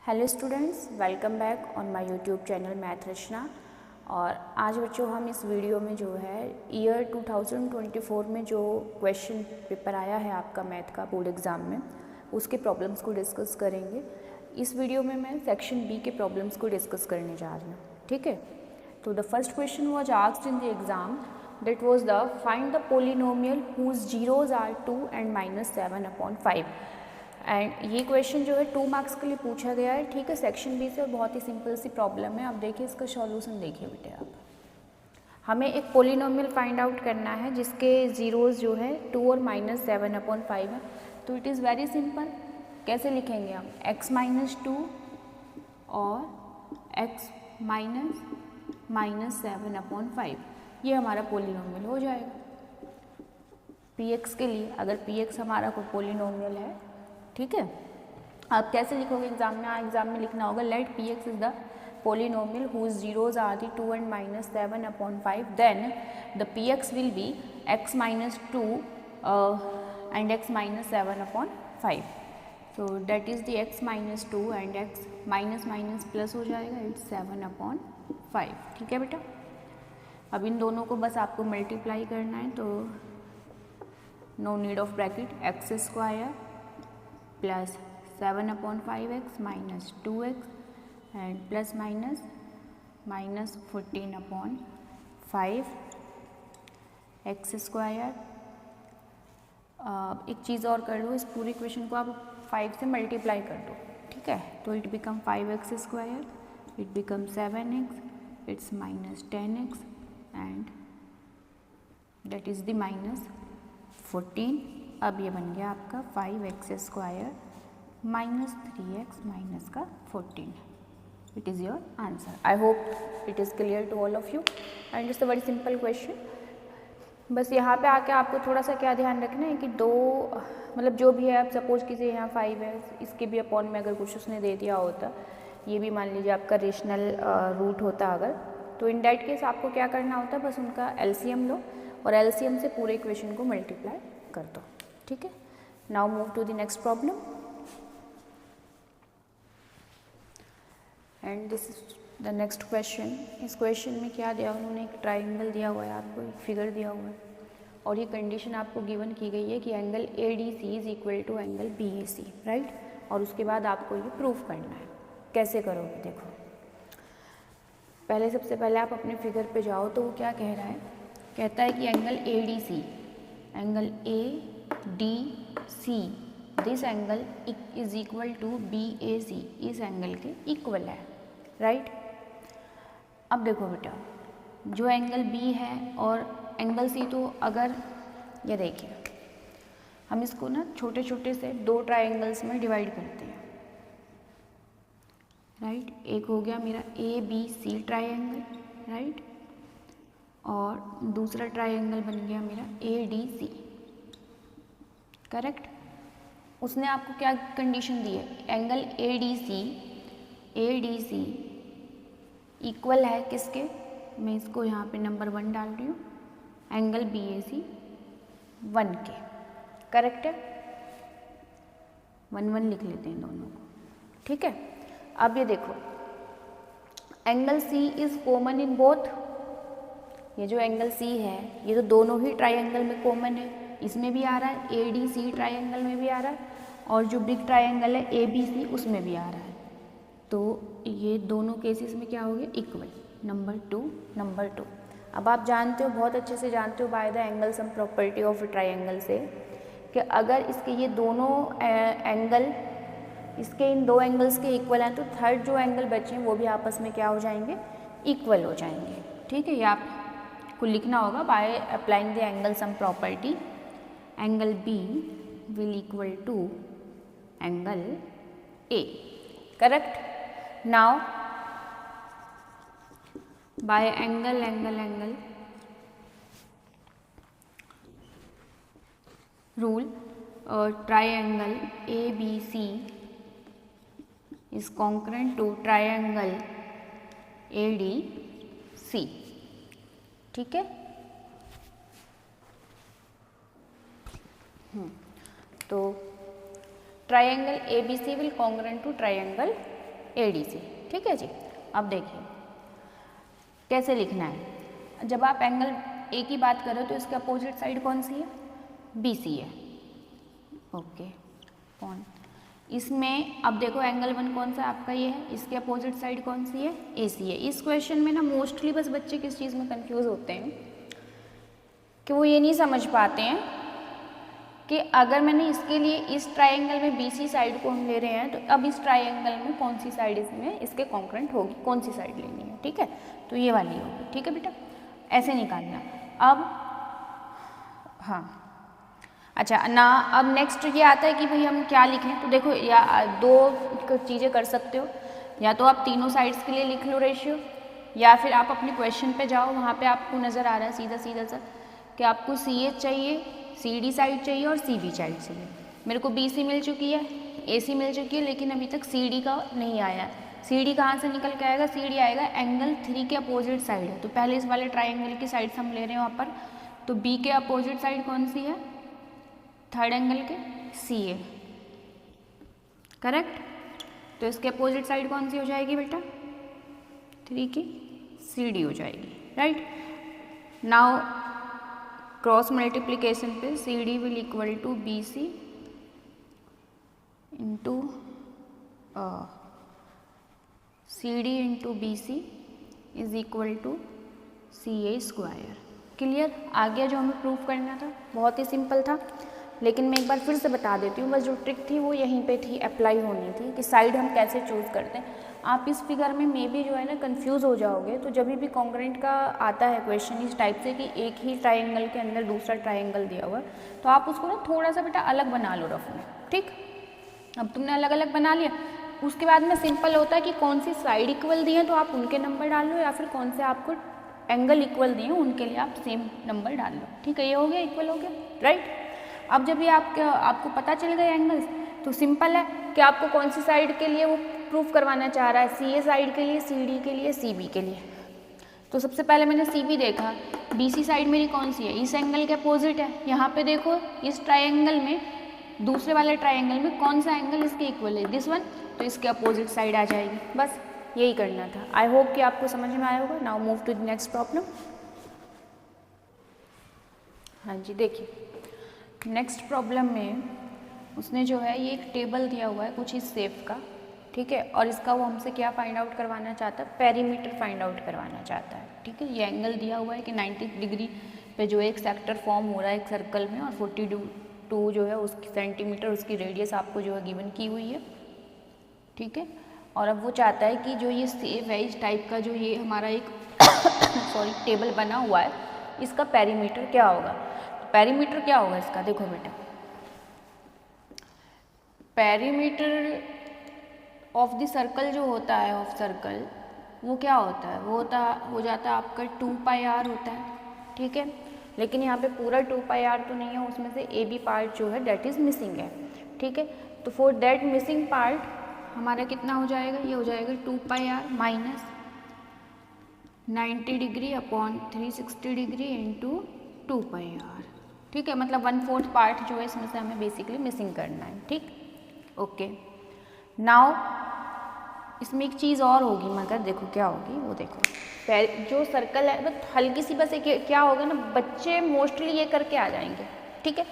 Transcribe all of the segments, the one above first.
Hello students, welcome back on my YouTube channel math Rachna. और आज बच्चों हम इस वीडियो में जो है ईयर 2024 में जो क्वेश्चन पेपर आया है आपका मैथ का बोर्ड एग्ज़ाम में, उसके प्रॉब्लम्स को डिस्कस करेंगे। इस वीडियो में मैं सेक्शन बी के प्रॉब्लम्स को डिस्कस करने जा रही हूँ, ठीक है। तो the first question was asked in the exam, that was the find the polynomial whose zeros are 2 and -7/5। And ये क्वेश्चन जो है 2 मार्क्स के लिए पूछा गया है, ठीक है, सेक्शन बी से। और बहुत ही सिंपल सी प्रॉब्लम है। आप देखिए इसका सॉल्यूशन देखिए बेटे। आप हमें एक पोलिनोमियल फाइंड आउट करना है जिसके जीरोज जो है 2 और -7/5 है। तो इट इज़ वेरी सिंपल। कैसे लिखेंगे हम? x - 2 और x -7/5, ये हमारा पोलिनोमियल हो जाएगा px के लिए। अगर px हमारा कोई पोलिनोमियल है, ठीक है। आप कैसे लिखोगे एग्जाम में? एग्जाम में लिखना होगा let px is the polynomial whose zeros are the 2 and -7/5, then the px will be x - 2 and x -7/5. so that is the x - 2 and x minus plus हो जाएगा, इट्स 7/5, ठीक है बेटा। अब इन दोनों को बस आपको मल्टीप्लाई करना है, तो no need of bracket, x square plus 7/5x minus 2x and plus minus 14/5 x square. एक चीज़ और कर लो, इस पूरी इक्वेशन को आप 5 से मल्टीप्लाई कर दो, ठीक है। तो it become 5x square, it become 7x, it's -10x and that is the -14। अब ये बन गया आपका 5x square -3x -14। It is your answer. I hope it is clear to all of you and it's a very simple question. बस यहाँ पे आके आपको थोड़ा सा क्या ध्यान रखना है कि दो मतलब जो भी है, आप सपोज कीजिए यहाँ 5 है, इसके भी अपॉन में अगर कुछ उसने दे दिया होता, ये भी मान लीजिए आपका रेशनल रूट होता अगर, तो इन डैट केस आपको क्या करना होता है, बस उनका एलसीएम लो और एलसीएम से पूरे इक्वेशन को मल्टीप्लाई कर दो, ठीक है। Now move to the next problem and this is the next question. इस क्वेश्चन में क्या दिया, उन्होंने एक ट्राइंगल दिया हुआ है आपको, एक फिगर दिया हुआ है और ये कंडीशन आपको गिवन की गई है कि angle ADC is equal to angle BAC, right. और उसके बाद आपको ये प्रूफ करना है। कैसे करोगे? देखो, पहले सबसे पहले आप अपने फिगर पे जाओ, तो वो क्या कह रहा है, कहता है कि angle ADC, angle ADC, this angle is equal to BAC, इस एंगल के इक्वल है, राइट। अब देखो बेटा, जो एंगल B है और एंगल C, तो अगर ये देखिए हम इसको ना छोटे छोटे से दो ट्राइंगल्स में डिवाइड करते हैं, राइट। एक हो गया मेरा ABC ट्राइंगल, राइट, और दूसरा ट्राइंगल बन गया मेरा ADC, करेक्ट। उसने आपको क्या कंडीशन दी है, एंगल ADC इक्वल है किसके, मैं इसको यहाँ पे नंबर 1 डाल रही हूँ, एंगल BAC 1 के, करेक्ट है। 1 लिख लेते हैं दोनों को, ठीक है। अब ये देखो, angle C is common in both. ये जो एंगल C है, ये तो दोनों ही ट्राइंगल में कॉमन है, इसमें भी आ रहा है, ADC ट्राइंगल में भी आ रहा है, और जो बिग ट्राइंगल है ABC उसमें भी आ रहा है। तो ये दोनों केसेस में क्या हो गया, इक्वल, नंबर 2। अब आप जानते हो, बहुत अच्छे से जानते हो by the angle sum property of triangle से, कि अगर इसके ये दोनों एंगल इसके इन दो एंगल्स के इक्वल हैं, तो थर्ड जो एंगल बचे हैं वो भी आपस में क्या हो जाएंगे, इक्वल हो जाएंगे, ठीक है। ये आपको लिखना होगा by applying the angle sum property, angle B will equal to angle A, correct. Now by angle rule, triangle ABC is congruent to triangle ADC, ठीक है। तो triangle ABC will congruent to triangle ADC, ठीक है जी। अब देखिए कैसे लिखना है। जब आप एंगल ए की बात करो तो इसके अपोजिट साइड कौन सी है? BC है, ओके। कौन इसमें, अब देखो एंगल 1 कौन सा आपका ये है, इसके अपोजिट साइड कौन सी है? AC है। इस क्वेश्चन में ना मोस्टली बस बच्चे किस चीज़ में कंफ्यूज होते हैं कि वो ये नहीं समझ पाते हैं कि अगर मैंने इसके लिए इस ट्रायंगल में BC साइड को हम ले रहे हैं तो अब इस ट्रायंगल में कौन सी साइड इसमें इसके कॉन्करेंट होगी, कौन सी साइड लेनी है, ठीक है। तो ये वाली होगी, ठीक है बेटा, ऐसे निकालना। अब हाँ अच्छा ना, अब नेक्स्ट ये आता है कि भाई हम क्या लिखें। तो देखो या दो चीज़ें कर सकते हो, या तो आप तीनों साइड्स के लिए लिख लो रेशियो, या फिर आप अपने क्वेश्चन पे जाओ, वहाँ पे आपको नज़र आ रहा है सीधा सीधा सा कि आपको CH चाहिए, CD साइड चाहिए और CB साइड चाहिए। मेरे को BC मिल चुकी है, AC मिल चुकी है, लेकिन अभी तक CD का नहीं आया। CD कहाँ से निकल के आएगा? CD आएगा एंगल 3 के अपोजिट साइड है। तो पहले इस वाले ट्राइंगल की साइड हम ले रहे हैं वहाँ पर, तो B के अपोजिट साइड कौन सी है? थर्ड एंगल के CA, करेक्ट। तो इसके अपोजिट साइड कौन सी हो जाएगी बेटा? 3 की CD हो जाएगी, राइट। नाउ क्रॉस मल्टीप्लिकेशन पे CD will equal to BC into CD into BC is equal to CA square. Clear? आगे जो हमें प्रूफ करना था बहुत ही सिंपल था, लेकिन मैं एक बार फिर से बता देती हूँ। बस जो ट्रिक थी वो यहीं पे थी, अप्लाई होनी थी कि साइड हम कैसे चूज़ करते हैं। आप इस फिगर में मे भी जो है ना कंफ्यूज हो जाओगे, तो जब भी कॉन्ग्रेंट का आता है क्वेश्चन इस टाइप से कि एक ही ट्रायंगल के अंदर दूसरा ट्रायंगल दिया हुआ है, तो आप उसको ना थोड़ा सा बेटा अलग बना लो रफ में, ठीक। अब तुमने अलग अलग बना लिया, उसके बाद में सिंपल होता है कि कौन सी साइड इक्वल दी है तो आप उनके नंबर डाल लो, या फिर कौन से आपको एंगल इक्वल दिए उनके लिए आप सेम नंबर डाल लो, ठीक है। ये हो गया, इक्वल हो गया, राइट। अब जब ये आपको पता चल गए एंगल्स, तो सिंपल है कि आपको कौन सी साइड के लिए वो प्रूफ करवाना चाह रहा है, CA साइड के लिए, CD के लिए, CB के लिए। तो सबसे पहले मैंने CB देखा, BC साइड मेरी कौन सी है? इस एंगल के अपोजिट है। यहाँ पे देखो इस ट्रायंगल में, दूसरे वाले ट्रायंगल में कौन सा एंगल इसके इक्वल है? दिस वन, तो इसके अपोजिट साइड आ जाएगी। बस यही करना था। आई होप कि आपको समझ में आया होगा। Now move to the next problem. हाँ जी, देखिए नेक्स्ट प्रॉब्लम में उसने जो है ये एक टेबल दिया हुआ है कुछ इस शेप का, ठीक है, और इसका वो हमसे क्या फाइंड आउट करवाना चाहता है? पेरीमीटर फाइंड आउट करवाना चाहता है, ठीक है। ये एंगल दिया हुआ है कि 90 डिग्री पे जो एक सेक्टर फॉर्म हो रहा है एक सर्कल में, और 42 जो है उसकी सेंटीमीटर उसकी रेडियस आपको जो है गिवन की हुई है, ठीक है। और अब वो चाहता है कि जो ये शेप है इस टाइप का, जो ये हमारा एक सॉरी टेबल बना हुआ है, इसका पेरीमीटर क्या होगा? तो पेरीमीटर क्या होगा इसका? देखो बेटा, पेरीमीटर ऑफ द सर्कल जो होता है, ऑफ सर्कल, वो क्या होता है? वो हो जाता है आपका 2πr होता है, ठीक है। लेकिन यहाँ पे पूरा 2πr तो नहीं है, उसमें से AB पार्ट जो है डेट इज़ मिसिंग है, ठीक है। तो फॉर डेट मिसिंग पार्ट हमारा कितना हो जाएगा? ये हो जाएगा 2πr minus 90 degree upon 360 degree into 2πr, ठीक है। मतलब 1/4 पार्ट जो है इसमें से हमें बेसिकली मिसिंग करना है, ठीक, ओके। नाउ इसमें एक चीज़ और होगी, मगर देखो क्या होगी वो देखो, जो सर्कल है बस हल्की सी, बस एक क्या होगा ना, बच्चे मोस्टली ये करके आ जाएंगे, ठीक है।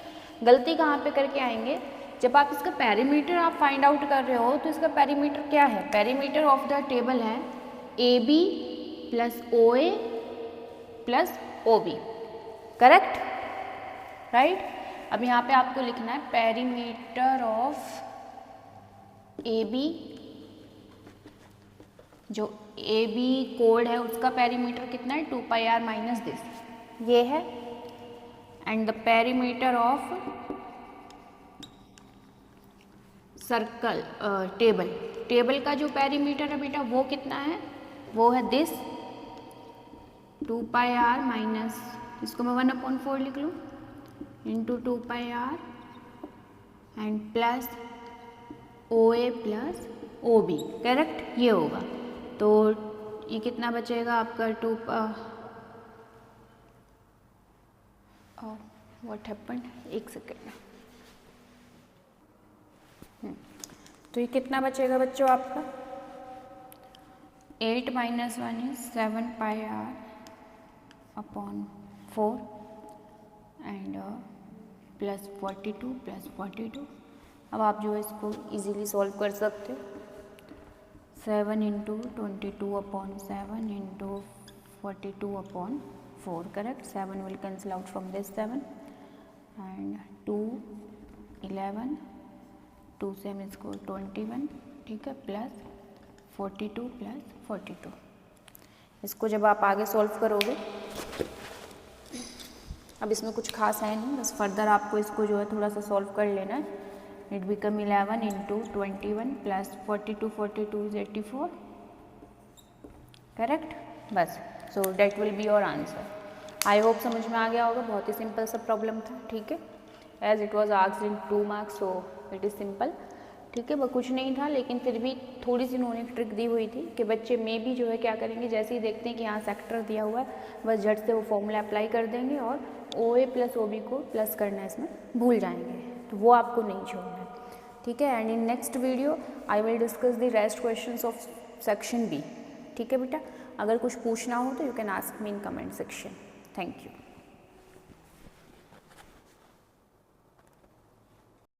गलती कहाँ पे करके आएंगे? जब आप इसका पेरीमीटर आप फाइंड आउट कर रहे हो, तो इसका पेरीमीटर क्या है? पेरीमीटर ऑफ द टेबल है AB plus OA plus OB, correct, right. अब यहाँ पे आपको लिखना है पेरीमीटर ऑफ AB, जो AB कोड है उसका पेरीमीटर कितना है? 2πr माइनस दिस, ये है। And the perimeter of circle table का जो पेरीमीटर है बेटा वो कितना है? वो है दिस 2πr माइनस, इसको मैं 1/4 लिख लूँ, into 2πr and plus OA plus OB, correct, ये होगा। तो ये कितना बचेगा आपका? व्हाट हैपेंड, एक सेकेंड। तो ये कितना बचेगा बच्चों आपका? 8 minus 1 is 7 pi r upon 4 and plus 42 अब आप जो है इसको इजीली सॉल्व कर सकते हो 7 into 22 upon 7 into 42 upon 4 correct 7 will cancel out from this 7 and 2 11 2 से हम इसको 21 ठीक है प्लस 42 प्लस 42 इसको जब आप आगे सॉल्व करोगे अब इसमें कुछ खास है नहीं बस फर्दर आपको इसको जो है थोड़ा सा सॉल्व कर लेना है it become 11 into 21 plus 42 is 84 correct बस so that will be your answer I hope समझ में आ गया होगा बहुत ही सिंपल सा प्रॉब्लम था ठीक है as it was asked in 2 marks so it is simple ठीक है वो कुछ नहीं था लेकिन फिर भी थोड़ी सी उन्होंने ट्रिक दी हुई थी कि बच्चे में भी जो है क्या करेंगे जैसे ही देखते हैं कि यहाँ सेक्टर दिया हुआ है बस झट से वो फॉर्मूला अप्लाई कर देंगे और ओ ए प्लस ओ बी को प्लस करना है इसमें भूल जाएंगे तो वो आपको नहीं छोड़ना है ठीक है and in next video I will discuss the rest questions of section B ठीक है बेटा अगर कुछ पूछना हो तो you can ask me in comment section thank you